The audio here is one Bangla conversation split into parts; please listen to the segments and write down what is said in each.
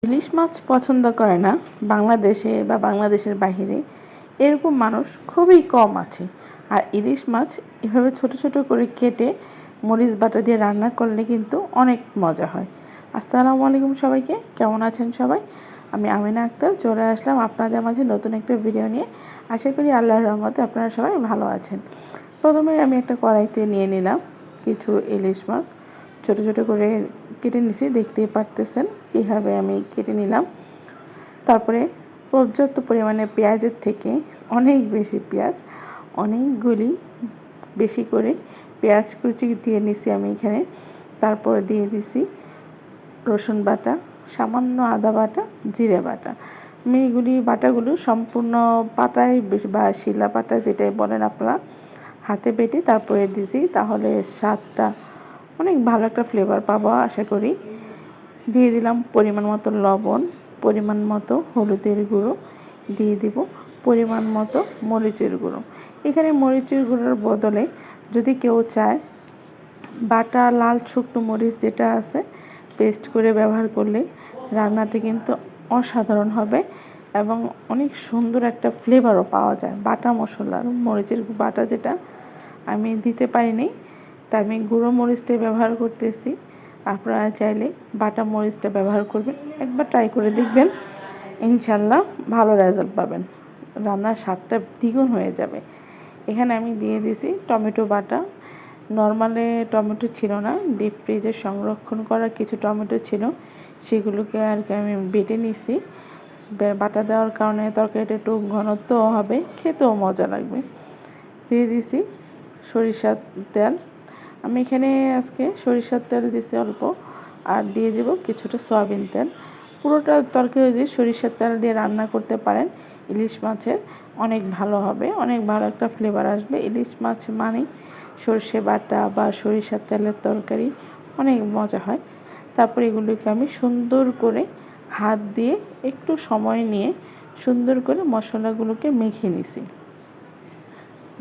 ইলিশ মাছ পছন্দ করে না বাংলাদেশে বা বাংলাদেশের বাইরে এরকম মানুষ খুবই কম আছে। আর ইলিশ মাছ এভাবে ছোট ছোট করে কেটে মরিচ বাটা দিয়ে রান্না করলে কিন্তু অনেক মজা হয়। আসসালামু আলাইকুম সবাইকে, কেমন আছেন সবাই? আমি আমিনা আক্তার চলে আসলাম আপনাদের মাঝে নতুন একটা ভিডিও নিয়ে। আশা করি আল্লাহর রহমতে আপনারা সবাই ভালো আছেন। প্রথমে আমি একটা কড়াইতে নিয়ে নিলাম কিছু ইলিশ মাছ, ছোট ছোট করে কেটে নিছি, দেখতেই পারতেছেন কীভাবে আমি কেটে নিলাম। তারপরে পর্যাপ্ত পরিমাণে পেঁয়াজের থেকে অনেক বেশি পেঁয়াজ, অনেকগুলি বেশি করে পেঁয়াজ কুচি দিয়ে নিছি আমি এখানে। তারপর দিয়ে দিছি রসুন বাটা, সামান্য আদা বাটা, জিরে বাটা। আমি এগুলি বাটাগুলো সম্পূর্ণ পাটায় বা শিলা পাটা যেটাই বলেন আপনারা, হাতে বেটে তারপরে দিছি, তাহলে স্বাদটা অনেক ভালো একটা ফ্লেভার পাবো আশা করি। দিয়ে দিলাম পরিমাণ মতো লবণ, পরিমাণ মতো হলুদের গুঁড়ো, দিয়ে দিব পরিমাণ মতো মরিচের গুঁড়ো। এখানে মরিচের গুঁড়োর বদলে যদি কেউ চায় বাটা লাল শুকনো মরিচ যেটা আছে পেস্ট করে ব্যবহার করলে রান্নাটা কিন্তু অসাধারণ হবে এবং অনেক সুন্দর একটা ফ্লেভারও পাওয়া যায়। বাটা মশলার মরিচের বাটা যেটা আমি দিতে পারিনি, তাই আমি গুঁড়ো মরিচটাই ব্যবহার করতেছি। আপনারা চাইলে বাটা মরিচটা ব্যবহার করবেন, একবার ট্রাই করে দেখবেন, ইনশাল্লাহ ভালো রেজাল্ট পাবেন, রান্নার স্বাদটা দ্বিগুণ হয়ে যাবে। এখানে আমি দিয়ে দিয়েছি টমেটো বাটা। নর্মালে টমেটো ছিল না, ডিপ ফ্রিজে সংরক্ষণ করা কিছু টমেটো ছিল, সেগুলোকে আর কি আমি বেটে নিছি। বাটা দেওয়ার কারণে তরকারিটা একটু ঘনত্ব হবে, খেতেও মজা লাগবে। দিয়ে দিছি সরিষার তেল। আমি এখানে আজকে সরিষার তেল দিছি অল্প, আর দিয়ে দিব কিছুটা সয়াবিন তেল। পুরোটা তরকারি যদি সরিষার তেল দিয়ে রান্না করতে পারেন ইলিশ মাছের, অনেক ভালো হবে, অনেক ভালো একটা ফ্লেভার আসবে। ইলিশ মাছ মানে সর্ষে বাটা বা সরিষার তেলের তরকারি অনেক মজা হয়। তারপর এগুলোকে আমি সুন্দর করে হাত দিয়ে একটু সময় নিয়ে সুন্দর করে মশলাগুলোকে মেখে নিছি।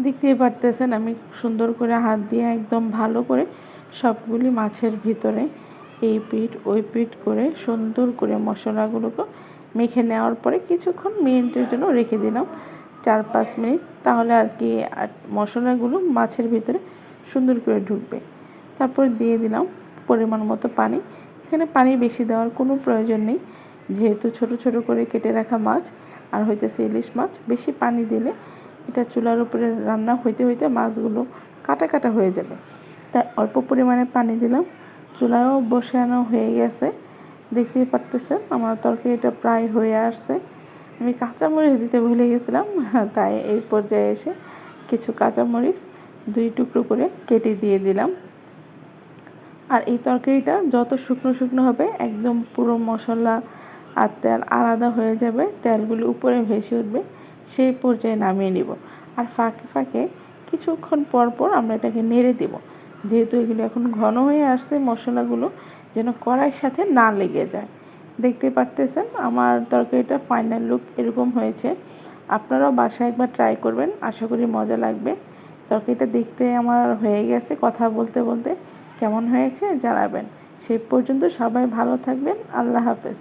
দেখতেই পারতেছেন আমি সুন্দর করে হাত দিয়ে একদম ভালো করে সবগুলি মাছের ভিতরে এই পিঠ ওই পিঠ করে সুন্দর করে মশলাগুলোকে মেখে নেওয়ার পরে কিছুক্ষণ মিনিটের জন্য রেখে দিলাম, 4-5 মিনিট, তাহলে আর কি মশলাগুলো মাছের ভিতরে সুন্দর করে ঢুকবে। তারপর দিয়ে দিলাম পরিমাণ মতো পানি। এখানে পানি বেশি দেওয়ার কোনো প্রয়োজন নেই, যেহেতু ছোট ছোট করে কেটে রাখা মাছ আর হইতেছে ইলিশ মাছ। বেশি পানি দিলে এটা চুলার উপরে রান্না হইতে হইতে মাছগুলো কাটা কাটা হয়ে যাবে, তাই অল্প পরিমাণে পানি দিলাম। চুলায়ও বসানো হয়ে গেছে, দেখতেই পারতেছেন আমার তরকারিটা প্রায় হয়ে আসছে। আমি কাঁচামরিচ দিতে ভুলে গেছিলাম, তাই এই পর্যায়ে এসে কিছু কাঁচামরিচ 2 টুকরো করে কেটে দিয়ে দিলাম। আর এই তরকারিটা যত শুকনো শুকনো হবে একদম পুরো মশলা আর তেল আলাদা হয়ে যাবে, তেলগুলো উপরে ভেসে উঠবে, সেই পর্যায়ে নামিয়ে নিব। আর ফাঁকে ফাঁকে কিছুক্ষণ পর পর আমরা এটাকে নেড়ে দেব, যেহেতু এগুলো এখন ঘন হয়ে আসছে মশলাগুলো যেন কড়াইয়ের সাথে না লেগে যায়। দেখতে পারতেছেন আমার তরকারিটা ফাইনাল লুক এরকম হয়েছে। আপনারাও বাসায় একবার ট্রাই করবেন, আশা করি মজা লাগবে। তরকারিটা দেখতে আমার হয়ে গেছে, কথা বলতে বলতে কেমন হয়েছে জানাবেন। সেই পর্যন্ত সবাই ভালো থাকবেন, আল্লাহ হাফেজ।